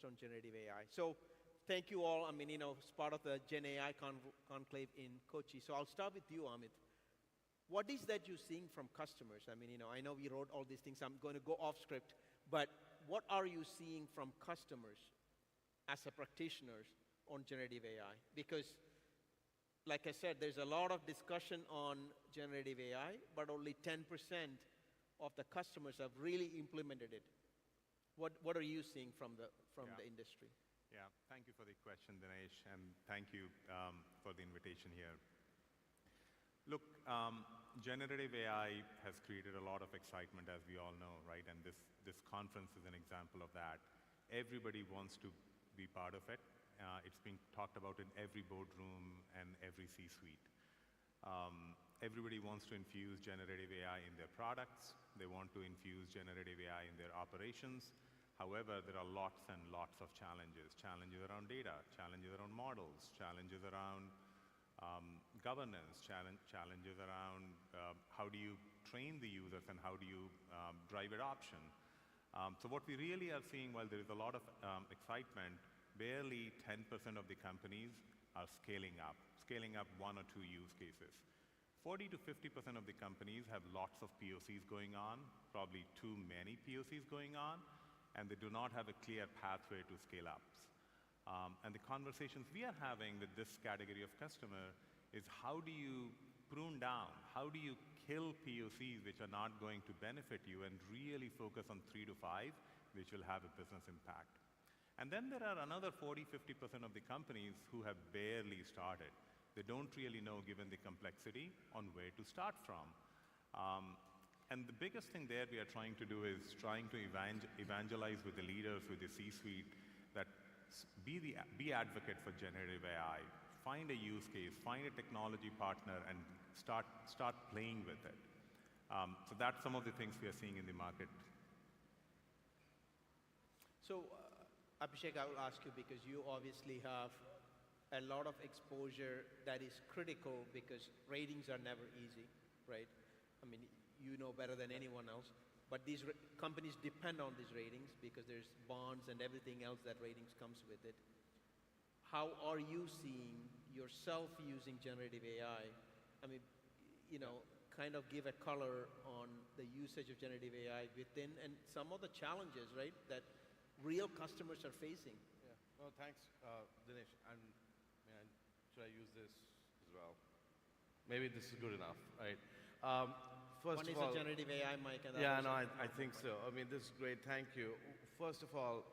on generative AI. So thank you all. I mean, it's part of the GenAI Conclave in Kochi. So I'll start with you, Amit. What is that you're seeing from customers? I mean, I know we wrote all these things. I'm going to go off script. But what are you seeing from customers as a practitioners on generative AI? Because, like I said, there's a lot of discussion on generative AI, but only 10% of the customers have really implemented it. What are you seeing from the industry? Yeah, thank you for the question, Dinesh, and thank you for the invitation here. Look, generative AI has created a lot of excitement, as we all know, right? And this conference is an example of that. Everybody wants to be part of it. It's being talked about in every boardroom and every C-suite. Everybody wants to infuse generative AI in their products. They want to infuse generative AI in their operations. However, there are lots and lots of challenges. Challenges around data, challenges around models, challenges around governance, challenges around how do you train the users and how do you drive adoption. So what we really are seeing, while there is a lot of excitement, barely 10% of the companies are scaling up one or two use cases. 40 to 50% of the companies have lots of POCs going on, probably too many POCs going on, and they do not have a clear pathway to scale ups. And the conversations we are having with this category of customer is how do you prune down, how do you kill POCs which are not going to benefit you and really focus on 3 to 5, which will have a business impact. And then there are another 40, 50% of the companies who have barely started. They don't really know, given the complexity, on where to start from. And the biggest thing there we are trying to do is trying to evangelize with the leaders, with the C-suite, that be advocate for generative AI. Find a use case, find a technology partner, and start playing with it. So that's some of the things we are seeing in the market. So, Abhishek, I will ask you, because you obviously have a lot of exposure that is critical, because ratings are never easy, right? I mean, you know better than anyone else. But these companies depend on these ratings because there's bonds and everything else that ratings comes with it. How are you seeing yourself using generative AI? I mean, kind of give a color on the usage of generative AI within and some of the challenges, right, that real customers are facing. Yeah. Well, thanks, Dinesh. And should I use this as well? Maybe this is good enough, right? First One of is all, a generative AI mic. And yeah, no, I think so. I mean, this is great. Thank you. First of all,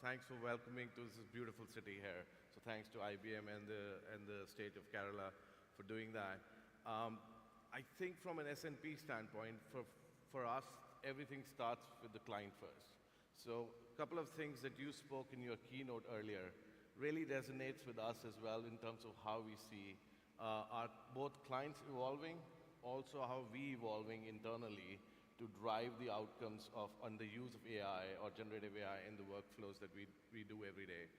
thanks for welcoming to this beautiful city here. So thanks to IBM and the state of Kerala for doing that. I think from an S&P standpoint, for us, everything starts with the client first. So a couple of things that you spoke in your keynote earlier really resonates with us as well in terms of how we see our both clients evolving, also how we evolving internally to drive the outcomes on the use of AI or generative AI in the workflows that we do every day.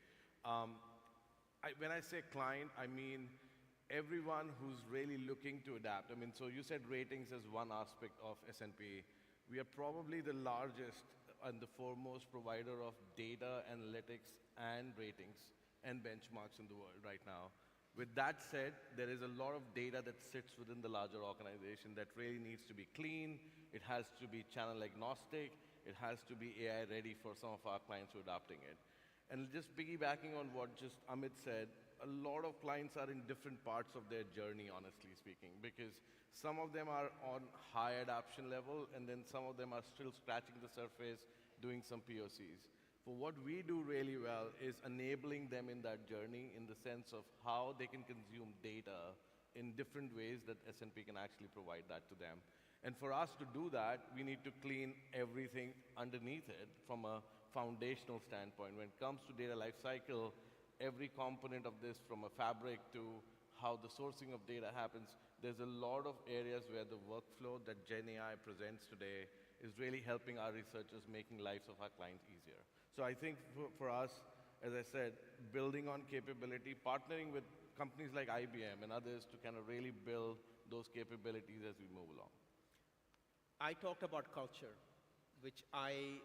When I say client, I mean everyone who's really looking to adapt. I mean, so you said ratings as one aspect of S&P. We are probably the largest and the foremost provider of data, analytics, and ratings and benchmarks in the world right now. With that said, there is a lot of data that sits within the larger organization that really needs to be clean. It has to be channel agnostic. It has to be AI ready for some of our clients who are adopting it. And just piggybacking on what just Amit said, a lot of clients are in different parts of their journey, honestly speaking, because some of them are on high adoption level, and then some of them are still scratching the surface, doing some POCs. For what we do really well is enabling them in that journey in the sense of how they can consume data in different ways that S&P can actually provide that to them. And for us to do that, we need to clean everything underneath it from a foundational standpoint. When it comes to data lifecycle, every component of this, from a fabric to how the sourcing of data happens, there's a lot of areas where the workflow that GenAI presents today is really helping our researchers, making lives of our clients easier. So I think for us, as I said, building on capability, partnering with companies like IBM and others to kind of really build those capabilities as we move along. I talked about culture, which I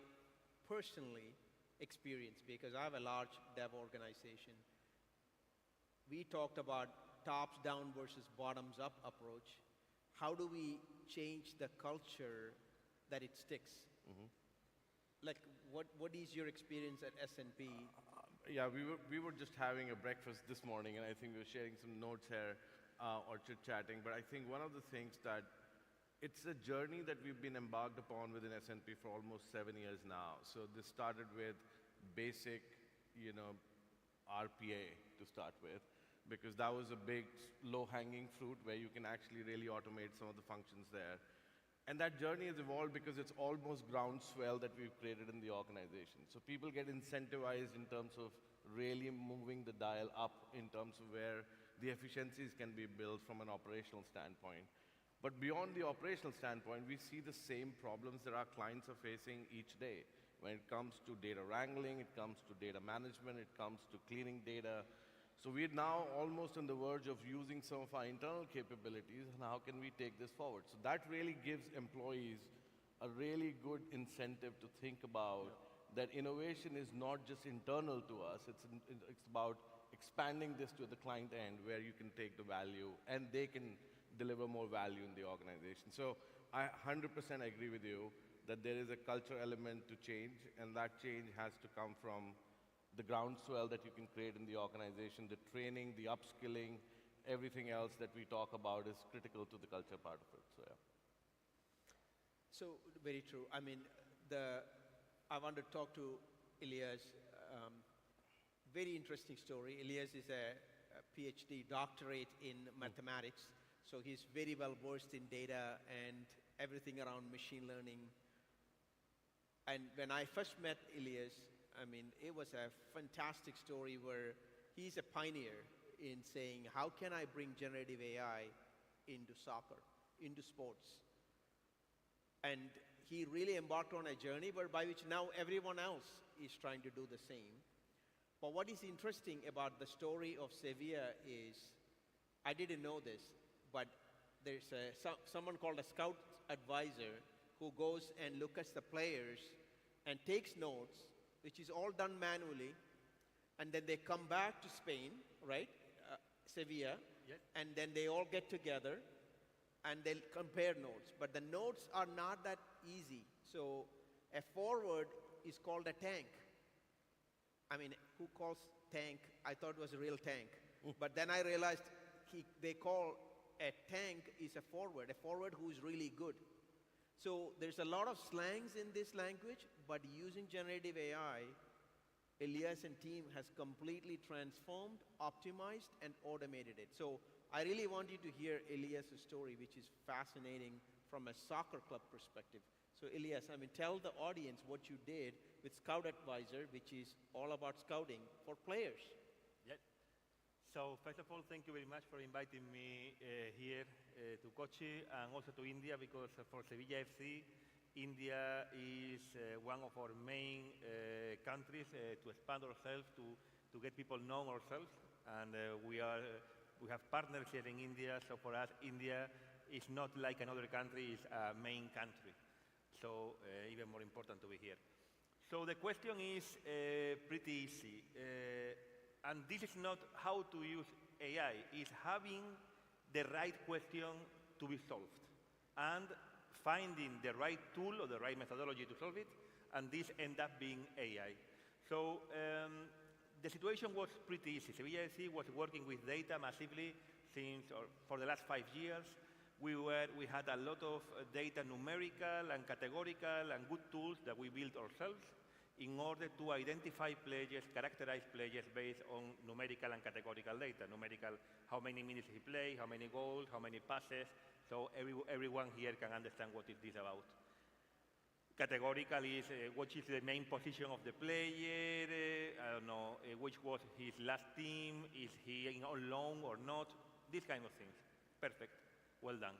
personally experience, because I have a large dev organization. We talked about tops down versus bottoms up approach. How do we change the culture that it sticks? Like, what is your experience at S&P? Yeah, we were just having a breakfast this morning, and I think we were sharing some notes here or chit-chatting. But I think one of the things that it's a journey that we've been embarked upon within S&P for almost 7 years now. So this started with basic, RPA to start with, because that was a big low-hanging fruit where you can actually really automate some of the functions there. And that journey has evolved because it's almost groundswell that we've created in the organization. So people get incentivized in terms of really moving the dial up in terms of where the efficiencies can be built from an operational standpoint. But beyond the operational standpoint, we see the same problems that our clients are facing each day. When it comes to data wrangling, it comes to data management, it comes to cleaning data. So we're now almost on the verge of using some of our internal capabilities, and how can we take this forward? So that really gives employees a really good incentive to think about that innovation is not just internal to us, it's about expanding this to the client end where you can take the value and they can deliver more value in the organization. So I 100% agree with you that there is a culture element to change, and that change has to come from the groundswell that you can create in the organization, the training, the upskilling, everything else that we talk about is critical to the culture part of it. So, yeah. So, very true. I mean, I want to talk to Elias. Very interesting story. Elias is a PhD doctorate in mathematics, so he's very well versed in data and everything around machine learning. And when I first met Elias, I mean, it was a fantastic story where he's a pioneer in saying, how can I bring generative AI into soccer, into sports? And he really embarked on a journey by which now everyone else is trying to do the same. But what is interesting about the story of Sevilla is, I didn't know this, but there's someone called a scout advisor who goes and looks at the players and takes notes, which is all done manually, and then they come back to Spain, right, Sevilla, and then they all get together and they'll compare notes. But the notes are not that easy. So a forward is called a tank. I mean, who calls tank? I thought it was a real tank. But then I realized they call a tank is a forward who is really good. So there's a lot of slangs in this language, but using generative AI, Elias and team has completely transformed, optimized, and automated it. So I really want you to hear Elias' story, which is fascinating from a soccer club perspective. So Elias, I mean, tell the audience what you did with Scout Advisor, which is all about scouting for players. Yeah. So first of all, thank you very much for inviting me here to Kochi and also to India, because for Sevilla FC, India is one of our main countries to expand ourselves, to get people know ourselves, and we have partners here in India. So for us, India is not like another country; it's a main country. So even more important to be here. So the question is pretty easy. And this is not how to use AI, it's having the right question to be solved and finding the right tool or the right methodology to solve it, and this end up being AI. So the situation was pretty easy. Sevilla FC was working with data massively for the last 5 years. We had a lot of data, numerical and categorical, and good tools that we built ourselves in order to identify players, characterize players based on numerical and categorical data. Numerical, how many minutes he played, how many goals, how many passes, so everyone here can understand what is this about. Categorical is what is the main position of the player, I don't know, which was his last team, is he on loan or not, these kind of things. Perfect, well done.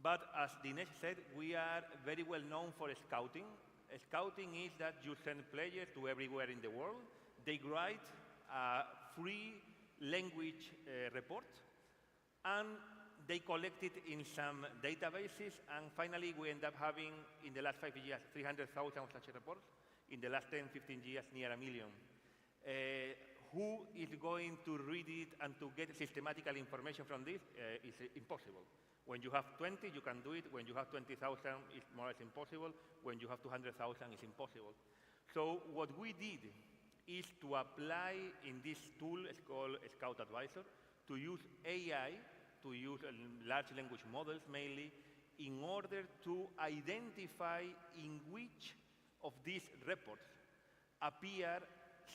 But as Dinesh said, we are very well known for scouting. Scouting is that you send players to everywhere in the world. They write a free language report, and they collect it in some databases, and finally we end up having, in the last 5 years, 300,000 of such reports in the last 10, 15 years, near 1 million. Who is going to read it and to get systematical information from this is impossible. When you have 20, you can do it. When you have 20,000, it's more or less impossible. When you have 200,000, it's impossible. So what we did is to apply in this tool, it's called Scout Advisor, to use AI, to use large language models mainly, in order to identify in which of these reports appear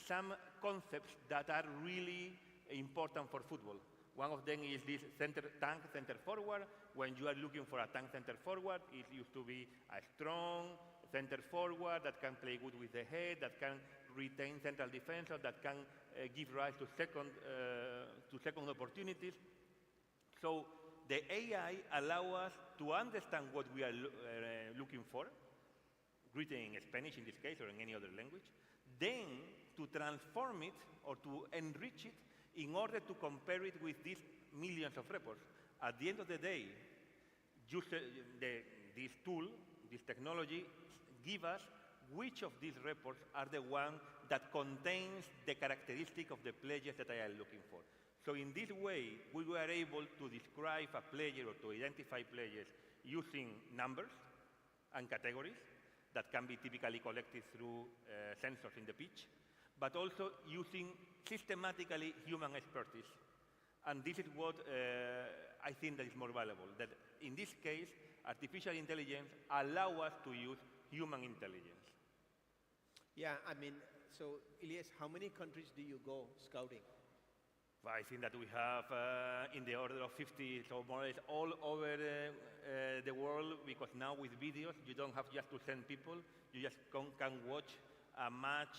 some concepts that are really important for football. One of them is this tank center forward. When you are looking for a tank center forward, it used to be a strong center forward that can play good with the head, that can retain central defense, that can give rise to second opportunities. So the AI allows us to understand what we are looking for, written in Spanish in this case or in any other language, then to transform it or to enrich it in order to compare it with these millions of reports. At the end of the day, this tool, this technology, give us which of these reports are the one that contains the characteristic of the players that I am looking for. So in this way, we were able to describe a player or to identify players using numbers and categories that can be typically collected through sensors in the pitch, but also using systematically human expertise. And this is what I think that is more valuable, that in this case, artificial intelligence allows us to use human intelligence. Yeah, I mean, so Elias, how many countries do you go scouting? Well, I think that we have in the order of 50, so more or less all over the world, because now with videos, you don't have just to send people, you just can watch a match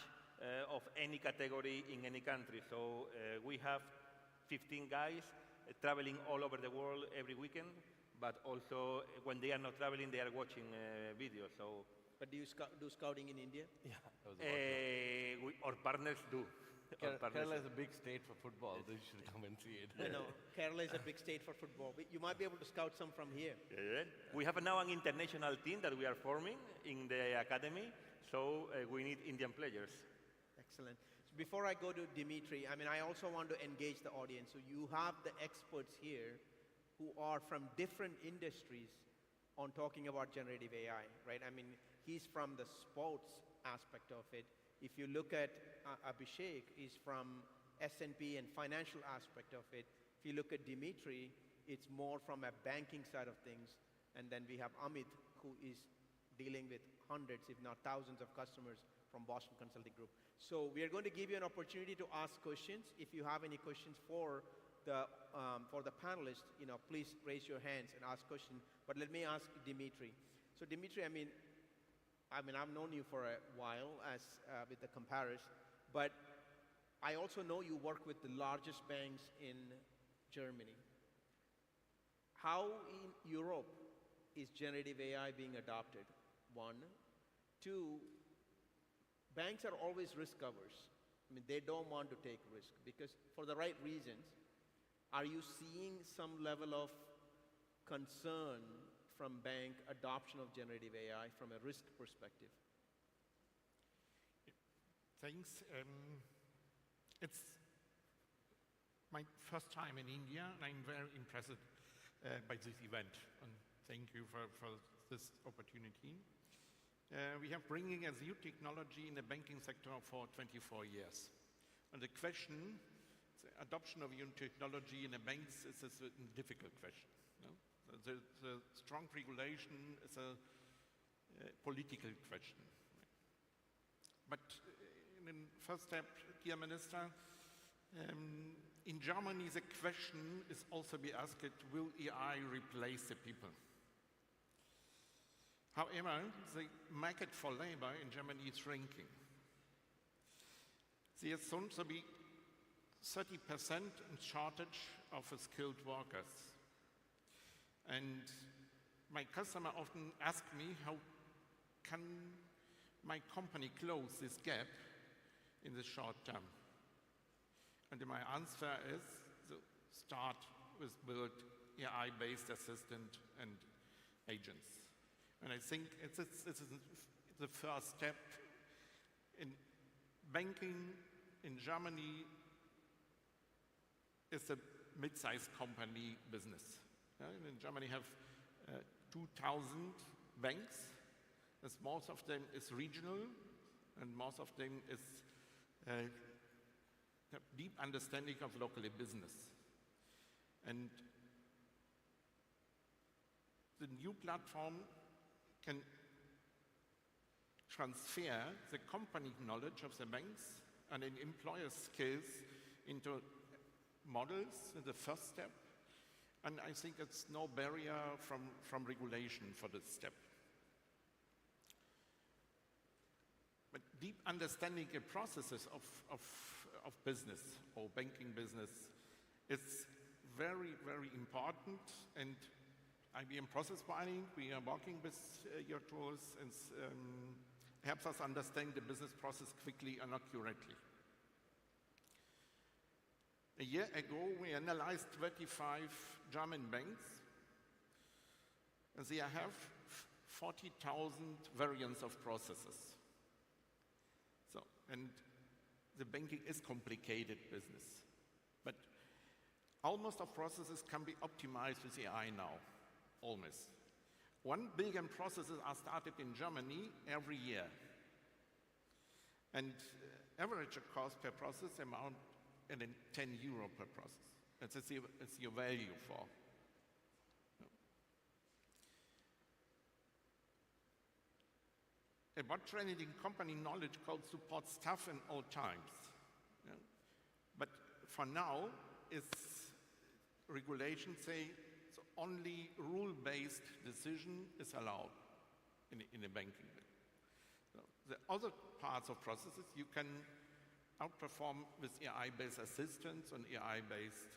of any category in any country. So we have 15 guys traveling all over the world every weekend, but also when they are not traveling, they are watching videos. So. But do you do scouting in India? Yeah, our partners do. Kerala is a big state for football. They should come and see it. No, Kerala is a big state for football. You might be able to scout some from here. Yeah. We have now an international team that we are forming in the academy, so we need Indian players. Excellent. So before I go to Dmitri, I mean, I also want to engage the audience. So you have the experts here who are from different industries on talking about generative AI, right? I mean, he's from the sports aspect of it. If you look at Abhishek, he's from S&P and financial aspect of it. If you look at Dmitri, it's more from a banking side of things. And then we have Amit, who is dealing with hundreds, if not thousands of customers from Boston Consulting Group. So we are going to give you an opportunity to ask questions. If you have any questions for the panelists, please raise your hands and ask questions. But let me ask Dmitri. So Dmitri, I mean, I've known you for a while with the Comparus, but I also know you work with the largest banks in Germany. How in Europe is generative AI being adopted? One. Two, banks are always risk averse. I mean, they don't want to take risk because for the right reasons. Are you seeing some level of concern from bank adoption of generative AI from a risk perspective? Thanks. It's my first time in India, and I'm very impressed by this event. And thank you for this opportunity. We have bringing a new technology in the banking sector for 24 years. And the question, the adoption of new technology in the banks is a difficult question. No? The strong regulation is a political question. But in the first step, dear Minister, in Germany the question is also be asked, will AI replace the people? However, the market for labor in Germany is shrinking. There is soon to be 30% in shortage of skilled workers. And my customer often ask me, how can my company close this gap in the short term? And my answer is to start with build AI-based assistant and agents. And I think it's the first step in banking in Germany is a mid-sized company business. In Germany have 2,000 banks, as most of them is regional, and most of them is have deep understanding of local business. And the new platform can transfer the company knowledge of the banks and an employer skills into models in the first step. And I think it's no barrier from regulation for this step. But deep understanding the processes of business or banking business is very, very important. And IBM Process Mining, we are working with your tools and helps us understand the business process quickly and accurately. A year ago, we analyzed 25 German banks, and they have 40,000 variants of processes. So, and the banking is complicated business, but almost all processes can be optimized with AI now, almost. 1 billion processes are started in Germany every year, and average cost per process amount and then 10 euro per process. That's your value for. A bot trained in company knowledge called support staff in all times. Yeah. But for now, regulations say so only rule-based decision is allowed in a banking. So the other parts of processes you can outperform with AI-based assistants and AI-based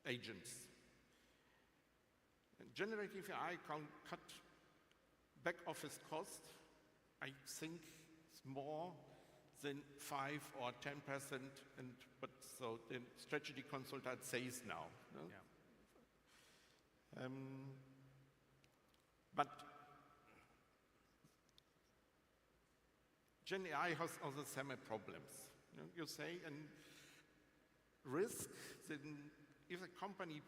agents. And generative AI can cut back office cost, I think it's more than 5 or 10%, but so the strategy consultant says now. No? Yeah. But GenAI has also some problems. You say, and risk, then if a company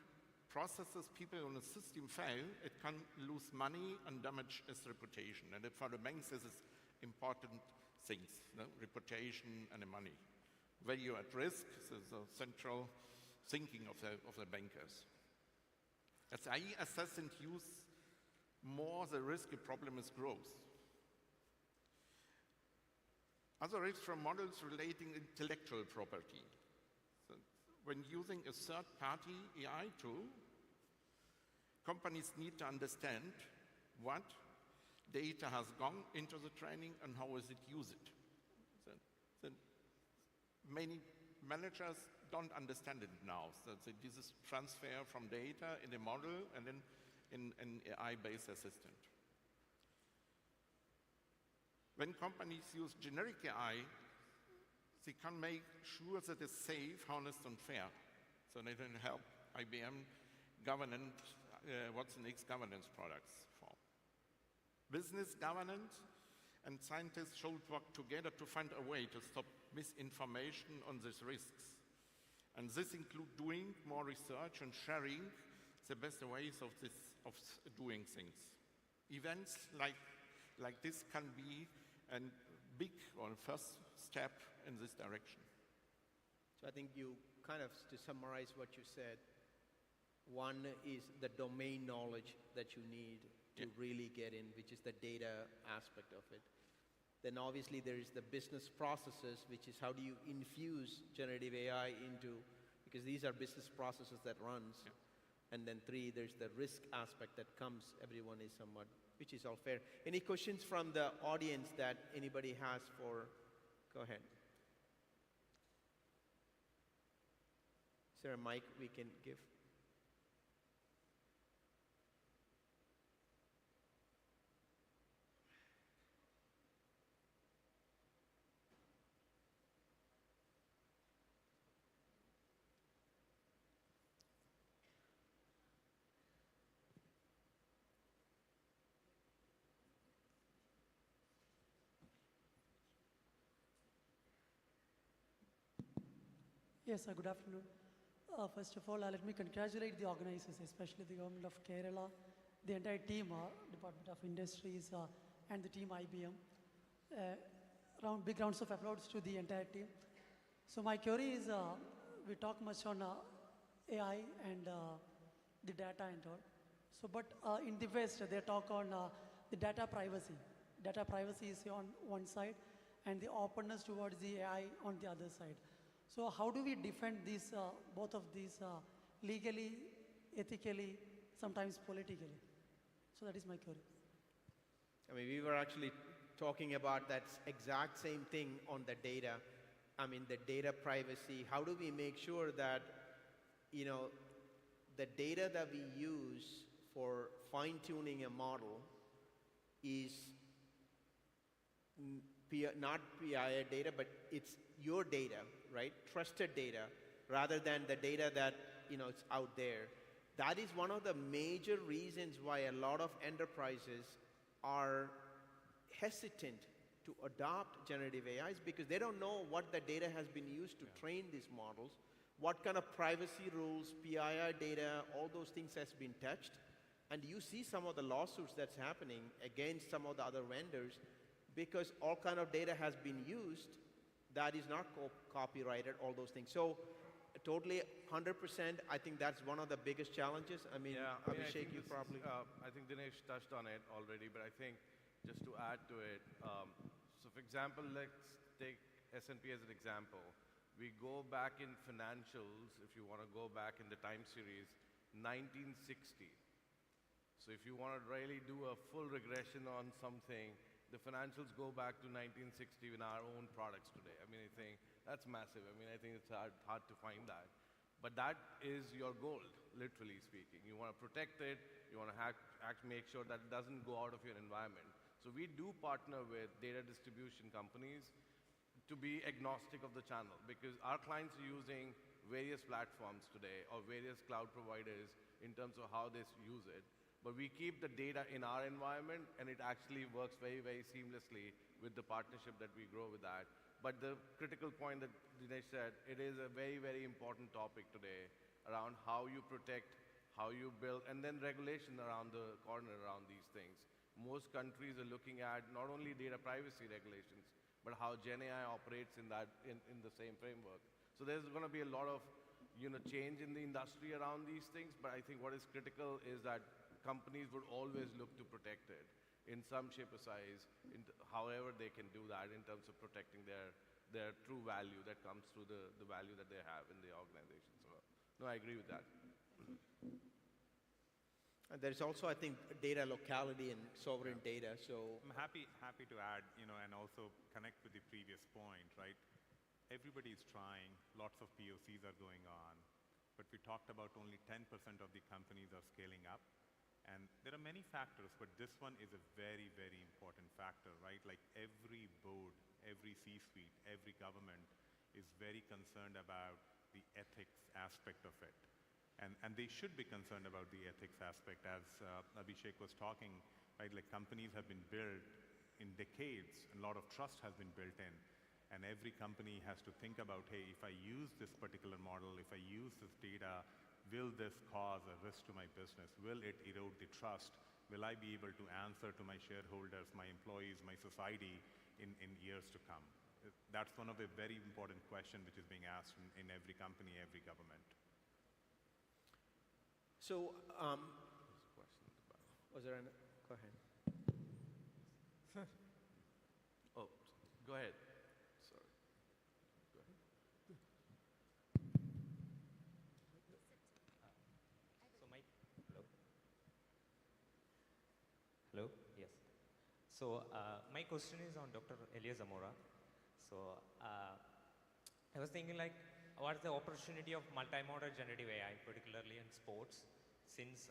processes people on a system fail, it can lose money and damage its reputation. And for the banks, this is important things, reputation and the money. Value at risk is the central thinking of the bankers. As AI assess and use more, the risky problem is growth. Other risks from models relating intellectual property. So when using a third-party AI tool, companies need to understand what data has gone into the training and how is it used. So many managers don't understand it now. So this is transfer from data in a model and then in an AI-based assistant. When companies use generic AI, they can make sure that it's safe, honest, and fair. So they can help IBM governance, watsonx governance products for. Business governance and scientists should work together to find a way to stop misinformation on these risks. And this includes doing more research and sharing the best ways of doing things. Events like this can be a big or first step in this direction. So I think you kind of, to summarize what you said, one is the domain knowledge that you need to really get in, which is the data aspect of it. Then obviously there is the business processes, which is how do you infuse generative AI into, because these are business processes that runs. Yeah. And then 3, there's the risk aspect that comes, everyone is somewhat, which is all fair. Any questions from the audience that anybody has for, go ahead. Is there a mic we can give? Yes, good afternoon. First of all, let me congratulate the organizers, especially the government of Kerala, the entire team, Department of Industries, and the team IBM. Big rounds of applause to the entire team. So my query is, we talk much on AI and the data and all. So, but in the West, they talk on the data privacy. Data privacy is on one side, and the openness towards the AI on the other side. So how do we defend these, both of these legally, ethically, sometimes politically? So that is my query. I mean, we were actually talking about that exact same thing on the data. I mean, the data privacy. How do we make sure that, you know, the data that we use for fine-tuning a model is not PII data, but it's your data, right? Trusted data, rather than the data that, you know, it's out there. That is one of the major reasons why a lot of enterprises are hesitant to adopt generative AIs, because they don't know what the data has been used to train these models, what kind of privacy rules, PII data, all those things has been touched. And you see some of the lawsuits that's happening against some of the other vendors because all kind of data has been used that is not copyrighted, all those things. So totally 100%, I think that's one of the biggest challenges. I mean, Abhishek, you probably... I think Dinesh touched on it already, but I think just to add to it, so for example, let's take S&P as an example. We go back in financials, if you want to go back in the time series, 1960. So if you want to really do a full regression on something, the financials go back to 1960 in our own products today. I mean, I think that's massive. I mean, I think it's hard to find that. But that is your goal, literally speaking. You want to protect it. You want to make sure that it doesn't go out of your environment. So we do partner with data distribution companies to be agnostic of the channel, because our clients are using various platforms today or various cloud providers in terms of how they use it. But we keep the data in our environment, and it actually works very, very seamlessly with the partnership that we grow with that. But the critical point that Dinesh said, it is a very, very important topic today around how you protect, how you build, and then regulation around the corner around these things. Most countries are looking at not only data privacy regulations, but how GenAI operates in the same framework. So there's going to be a lot of change in the industry around these things, but I think what is critical is that companies would always look to protect it in some shape or size, however they can do that in terms of protecting their true value that comes through the value that they have in the organization. So, no, I agree with that. And there's also, I think, data locality and sovereign data. So I'm happy to add, and also connect with the previous point, right? Everybody's trying, lots of POCs are going on, but we talked about only 10% of the companies are scaling up. And there are many factors, but this one is a very, very important factor, right? Like every board, every C-suite, every government is very concerned about the ethics aspect of it. And they should be concerned about the ethics aspect, as Abhishek was talking, right? Like companies have been built in decades, and a lot of trust has been built in. And every company has to think about, hey, if I use this particular model, if I use this data, will this cause a risk to my business? Will it erode the trust? Will I be able to answer to my shareholders, my employees, my society in years to come? That's one of the very important questions which is being asked in every company, every government. So, was there an... Go ahead. Oh, go ahead. Sorry. Go ahead. Hello? Yes. So my question is on Dr. Elias Zamora. So I was thinking, like, what is the opportunity of multimodal generative AI, particularly in sports, since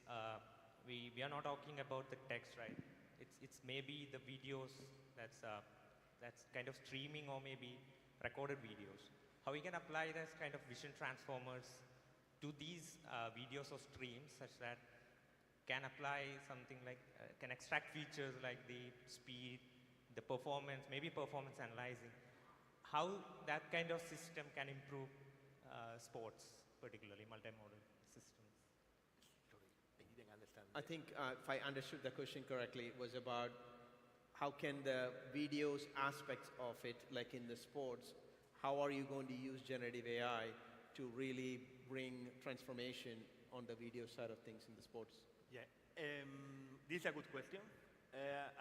we are not talking about the text, right? It's maybe the videos that's kind of streaming, or maybe recorded videos. How we can apply this kind of vision transformers to these videos or streams, such that can apply something like, can extract features like the speed, the performance, maybe performance analyzing. How that kind of system can improve sports, particularly multimodal systems? Sorry, I didn't understand. I think if I understood the question correctly, it was about how can the videos aspects of it, like in the sports, how are you going to use generative AI to really bring transformation on the video side of things in the sports? Yeah, this is a good question,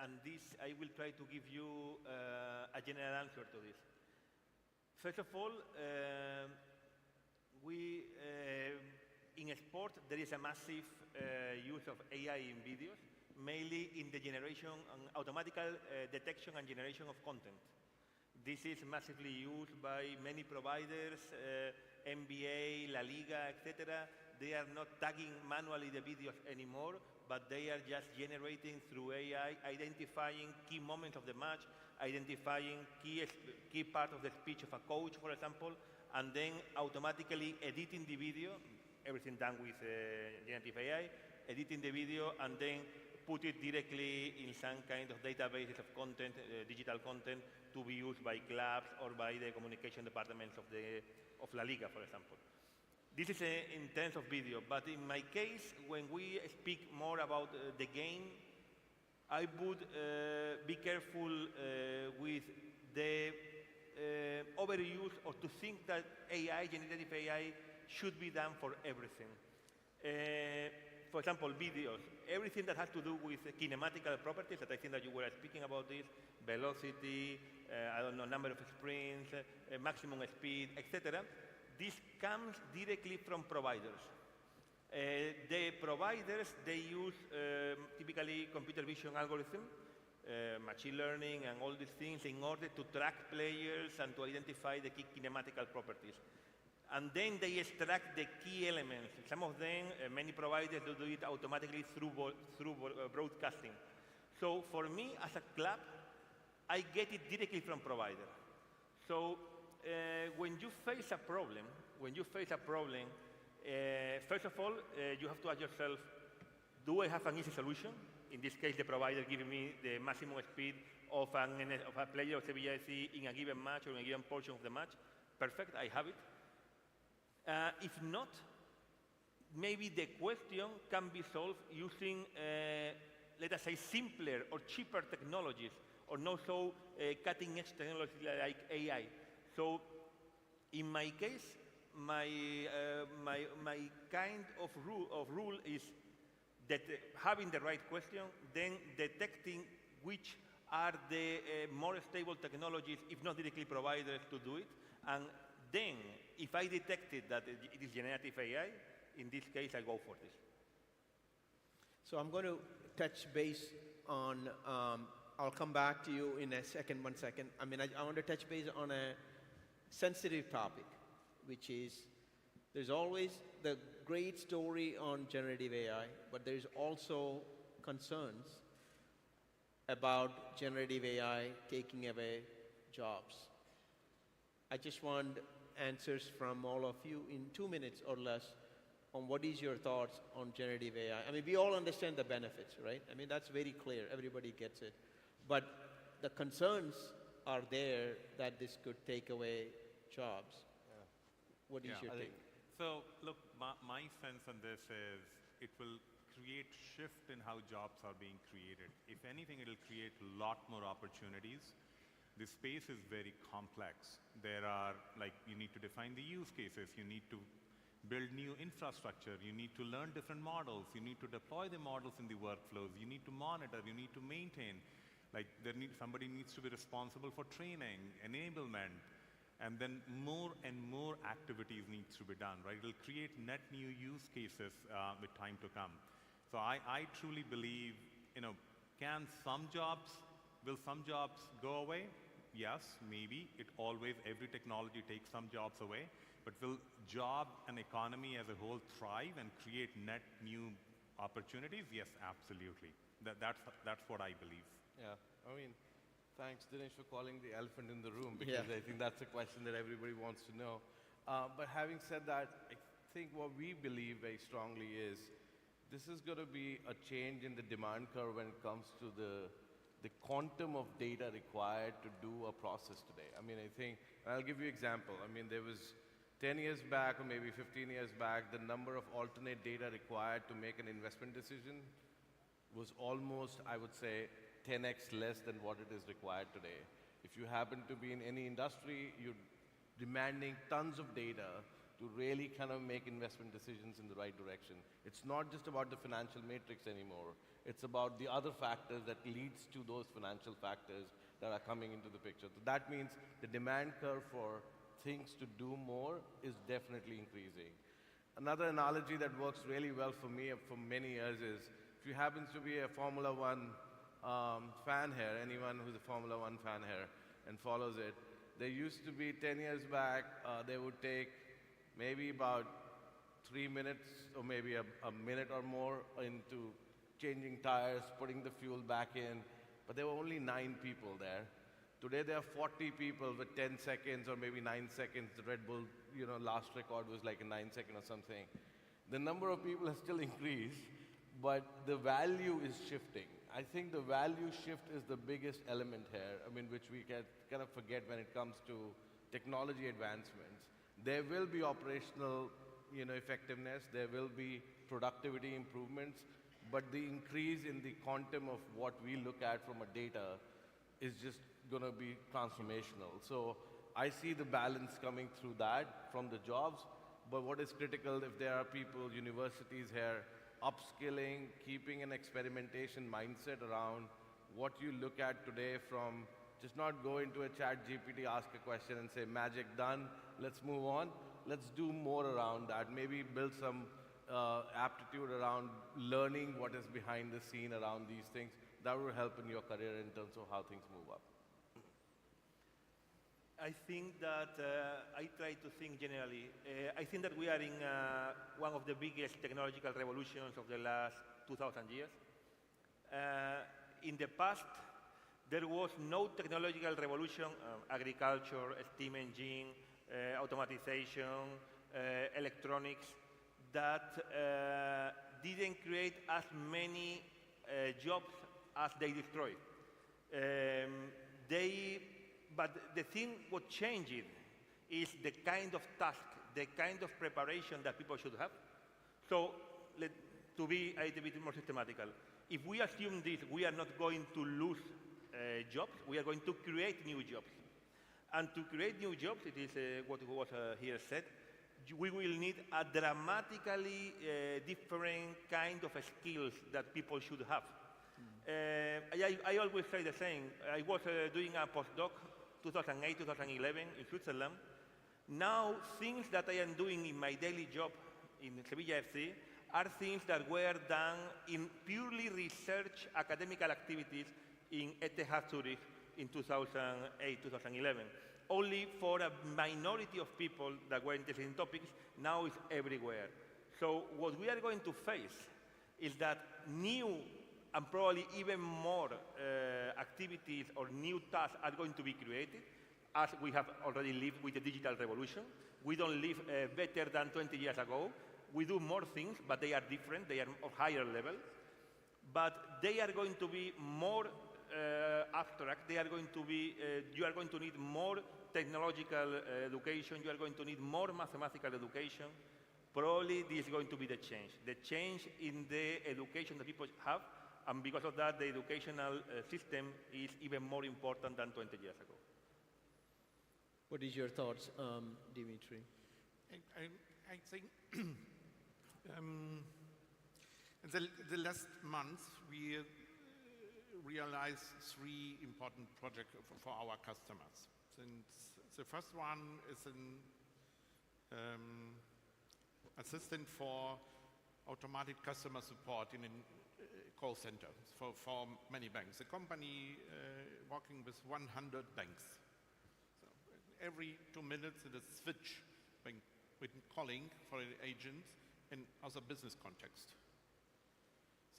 and this I will try to give you a general answer to this. First of all, in sport there is a massive use of AI in videos, mainly in the generation and automatical detection and generation of content. This is massively used by many providers, NBA, La Liga, etc. They are not tagging manually the videos anymore, but they are just generating through AI, identifying key moments of the match, identifying key part of the speech of a coach, for example, and then automatically editing the video, everything done with generative AI, editing the video, and then put it directly in some kind of databases of content, digital content, to be used by clubs or by the communication departments of La Liga, for example. This is in terms of video, but in my case, when we speak more about the game, I would be careful with the overuse or to think that AI, generative AI, should be done for everything. For example, videos, everything that has to do with kinematical properties, that I think that you were speaking about this, velocity, I don't know, number of sprints, maximum speed, etc. This comes directly from providers. The providers, they use typically computer vision algorithm, machine learning and all these things in order to track players and to identify the key kinematical properties. And then they extract the key elements. Some of them, many providers do it automatically through broadcasting. So for me, as a club, I get it directly from provider. So when you face a problem, first of all, you have to ask yourself, do I have an easy solution? In this case, the provider giving me the maximum speed of a player of Sevilla FC in a given match or in a given portion of the match. Perfect, I have it. If not, maybe the question can be solved using, let us say, simpler or cheaper technologies, or not so cutting-edge technology like AI. So, in my case, my kind of rule is that having the right question, then detecting which are the more stable technologies, if not directly providers, to do it, and then, if I detected that it is generative AI, in this case, I go for this. So I'm going to touch base on, I'll come back to you in a second, 1 second. I mean, I want to touch base on a sensitive topic, which is, there's always the great story on generative AI, but there's also concerns about generative AI taking away jobs. I just want answers from all of you in 2 minutes or less on what is your thoughts on generative AI. I mean, we all understand the benefits, right? I mean, that's very clear. Everybody gets it. But the concerns are there that this could take away jobs. Yeah. What is your take? So, look, my sense on this is it will create shift in how jobs are being created. If anything, it'll create a lot more opportunities. The space is very complex. There are, like, you need to define the use cases, you need to build new infrastructure, you need to learn different models, you need to deploy the models in the workflows, you need to monitor, you need to maintain. Like, somebody needs to be responsible for training, enablement, and then more and more activities needs to be done, right? It'll create net new use cases with time to come. So I truly believe, will some jobs go away? Yes, maybe. Every technology takes some jobs away. But will job and economy as a whole thrive and create net new opportunities? Yes, absolutely. That's what I believe. Yeah, I mean, thanks, Dinesh, for calling the elephant in the room, because I think that's a question that everybody wants to know. But having said that, I think what we believe very strongly is this is going to be a change in the demand curve when it comes to the quantum of data required to do a process today. I mean, I think, I'll give you an example. I mean, there was 10 years back or maybe 15 years back, the number of alternate data required to make an investment decision was almost, I would say, 10x less than what it is required today. If you happen to be in any industry, you're demanding tons of data to really kind of make investment decisions in the right direction. It's not just about the financial matrix anymore. It's about the other factors that leads to those financial factors that are coming into the picture. So that means the demand curve for things to do more is definitely increasing. Another analogy that works really well for me for many years is, if you happen to be a Formula One fan here, anyone who's a Formula One fan here and follows it, there used to be 10 years back, they would take maybe about 3 minutes or maybe a minute or more into changing tires, putting the fuel back in, but there were only 9 people there. Today there are 40 people with 10 seconds or maybe 9 seconds. The Red Bull, last record was like a 9 second or something. The number of people has still increased, but the value is shifting. I think the value shift is the biggest element here, which we can kind of forget when it comes to technology advancements. There will be operational, effectiveness. There will be productivity improvements, but the increase in the quantum of what we look at from a data is just going to be transformational. So I see the balance coming through that from the jobs, but what is critical, if there are people, universities here, upskilling, keeping an experimentation mindset around what you look at today, from just not go into a chat GPT, ask a question and say, magic, done, let's move on. Let's do more around that. Maybe build some aptitude around learning what is behind the scene around these things. That will help in your career in terms of how things move up. I think that I try to think generally. I think that we are in one of the biggest technological revolutions of the last 2,000 years. In the past, there was no technological revolution, agriculture, steam engine, automatization, electronics, that didn't create as many jobs as they destroyed. But the thing what changed is the kind of task, the kind of preparation that people should have. So, to be a little bit more systematical, if we assume this, we are not going to lose jobs, we are going to create new jobs. And to create new jobs, it is what was here said, we will need a dramatically different kind of skills that people should have. I always say the same. I was doing a postdoc 2008, 2011 in Switzerland. Now, things that I am doing in my daily job in Sevilla FC are things that were done in purely research academical activities in ETH Zurich in 2008, 2011. Only for a minority of people that were interested in topics, now it's everywhere. So what we are going to face is that new and probably even more activities or new tasks are going to be created, as we have already lived with the digital revolution. We don't live better than 20 years ago. We do more things, but they are different. They are of higher level. But they are going to be more abstract. They are going to be, you are going to need more technological education. You are going to need more mathematical education. Probably this is going to be the change in the education that people have. And because of that, the educational system is even more important than 20 years ago. What is your thoughts, Dmitri? I think in the last month, we realized 3 important projects for our customers. Since the first one is an assistant for automatic customer support in a call center for many banks. A company working with 100 banks. So every 2 minutes, it is switch with calling for an agent in other business context.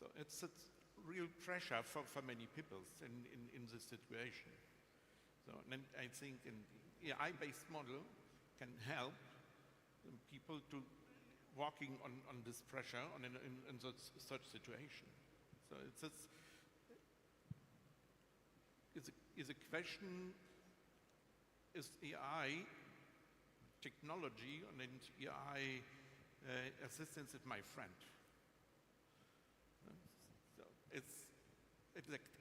So it's real pressure for many people in this situation. So then I think an AI-based model can help people to working on this pressure in such situation. So it's a question, is AI technology and AI assistance is my friend. So it's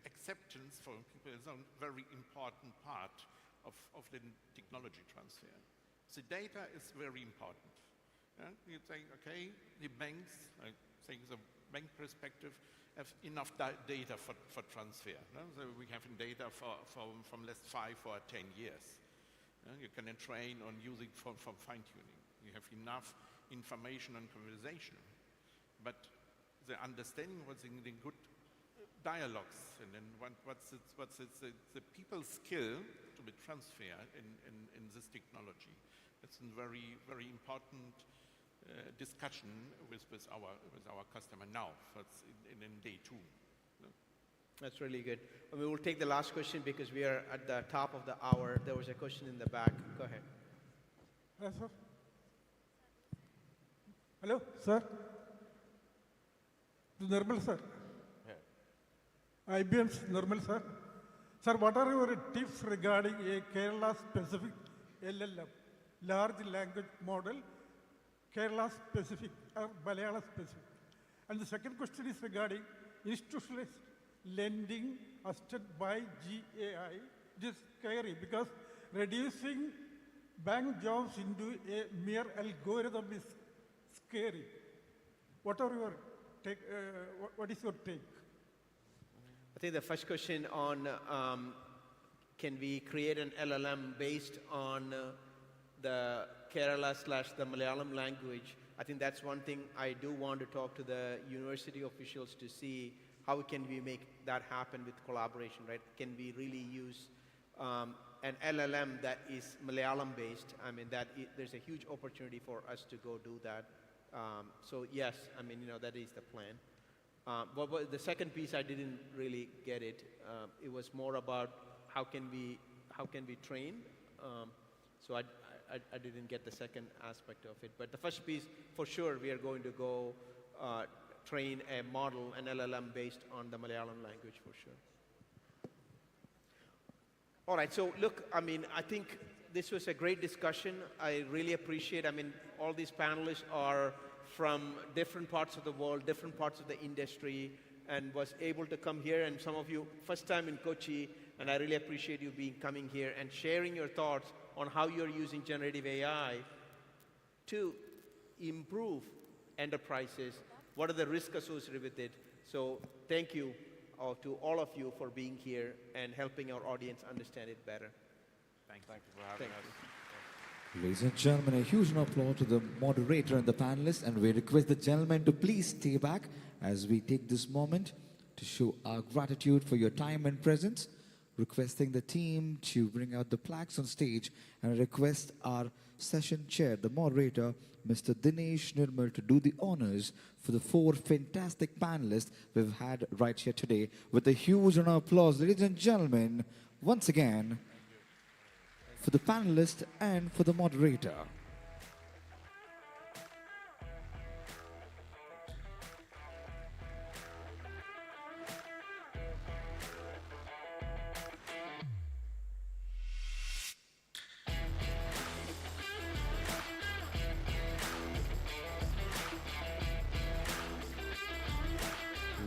acceptance for people is a very important part of the technology transfer. The data is very important. You say, okay, the banks, I think the bank perspective, have enough data for transfer. So we have data from last 5 or 10 years. You can train on using for fine-tuning. You have enough information and conversation. But the understanding what's in the good dialogues and then what's the people's skill to be transferred in this technology. It's a very, very important discussion with our customer now, in day 2. That's really good. We will take the last question because we are at the top of the hour. There was a question in the back. Go ahead. Hello, sir. Hello, sir. Nirmal, sir. IBM's Nirmal, sir. Sir, what are your tips regarding a Kerala-specific LLM, large language model, Kerala-specific or Malayalam-specific? And the second question is regarding institutionalized lending assisted by GAI. It is scary because reducing bank jobs into a mere algorithm is scary. What are your take? What is your take? I think the first question on can we create an LLM based on the Kerala/the Malayalam language? I think that's one thing I do want to talk to the university officials to see how can we make that happen with collaboration, right? Can we really use an LLM that is Malayalam based? I mean, there's a huge opportunity for us to go do that. So yes, I mean, that is the plan. But the second piece, I didn't really get it. It was more about how can we train. So I didn't get the second aspect of it. But the first piece, for sure, we are going to go train a model, an LLM based on the Malayalam language, for sure. All right. So look, I mean, I think this was a great discussion. I really appreciate. I mean, all these panelists are from different parts of the world, different parts of the industry, and was able to come here. And some of you, first time in Kochi, and I really appreciate you coming here and sharing your thoughts on how you're using generative AI to improve enterprises. What are the risks associated with it? So thank you to all of you for being here and helping our audience understand it better. Thank you for having us. Ladies and gentlemen, a huge applause to the moderator and the panelists, and we request the gentlemen to please stay back as we take this moment to show our gratitude for your time and presence, requesting the team to bring out the plaques on stage, and request our session chair, the moderator, Mr. Dinesh Nirmal, to do the honors for the 4 fantastic panelists we've had right here today. With a huge round of applause, ladies and gentlemen, once again, for the panelists and for the moderator.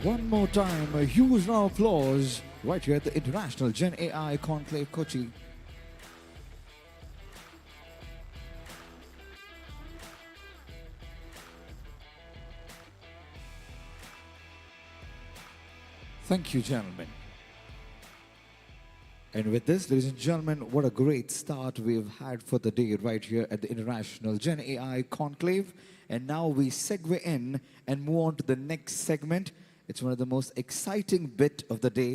One more time, a huge round of applause right here at the International GenAI Conclave, Kochi. Thank you, gentlemen. And with this, ladies and gentlemen, what a great start we've had for the day right here at the International GenAI Conclave. And now we segue in and move on to the next segment. It's one of the most exciting bit of the day.